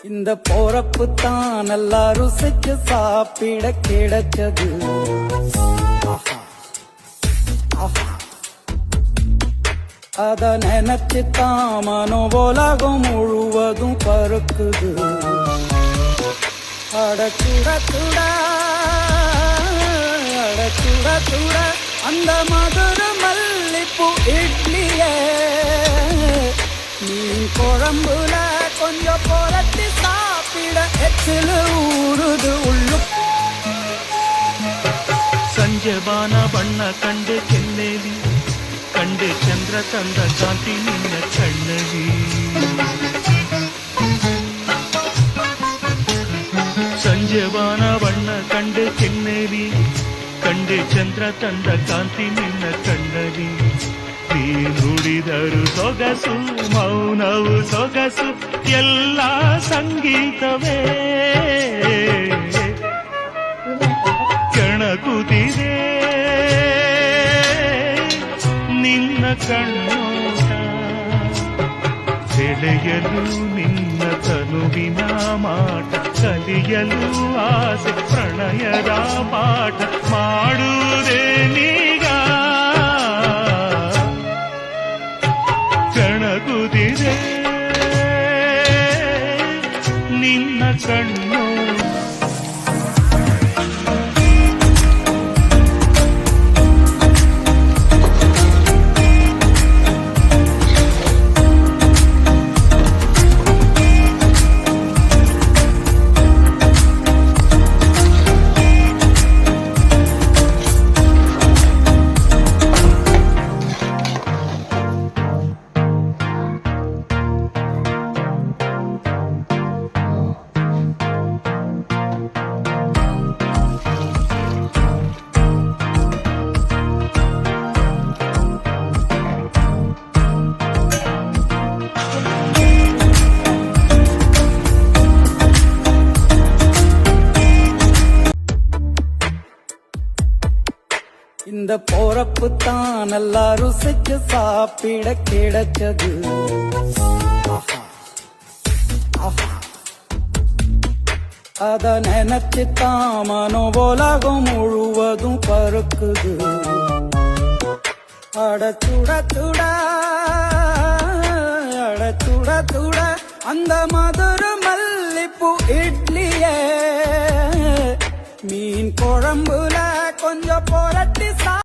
இந்த போறப்பு தான் நல்லா ருசிச்சு சாப்பிட கிடைச்சது. அத நினைச்சு தான் மனோபோலகம் முழுவதும் பருக்குது. அடச்சுட சுட அடச்சுட சுட அந்த மதுர மல்லிப்பூ இட்லியே மீன் குழம்புல கொஞ்சம் புரட்டி சாப்பிட எச்சில் ஊறுது உள்ளு. ಸಂಜೆಬಾನ ಬಣ್ಣ ಕಂಡೆ ಕೆನ್ನೇಲಿ ಕಂಡೆ ಚಂದ್ರ ತಂದ ಕಾಂತಿ ನಿನ್ನ ಕಣ್ಣಲಿ. ಸಂಜೆಬಾನ ಬಣ್ಣ ಕಂಡೆ ಕೆನ್ನೇಲಿ ಕಂಡೆ ಚಂದ್ರ ತಂದ ಕಾಂತಿ ನಿನ್ನ ಕಣ್ಣಲಿ. ನೀ ನುಡಿದರು ಸೊಗಸು ಮೌನವು ಸೊಗಸು ಎಲ್ಲ ಸಂಗೀತವೇ ಕಣಕುದಿದೆ ನಿನ್ನ ಕಣ್ಣೋಟ. ಸೆಳೆಯಲು ನಿನ್ನ ತನುವಿನ ಮಾಟ ಕಲಿಯಲು ಆಸೆ ಪ್ರಣಯದ ಪಾಠ ಮಾಡುವುದೇ ನೀಗ. ಕಣಕುದಿದೆ ನಿನ್ನ ಕಣ್ಣೋಟ. இந்த போறப்பு தான் நல்லா ருசிச்சு சாப்பிட கிடைச்சது. அத நினைச்சு தான் மனோபோலகம் முழுவதும் பருக்குது. அடச்சுட சுட அடச்சுட சுட அந்த மதுர மல்லிப்பூ இட்லியே மீன் குழம்புல கொஞ்சம் புரட்டி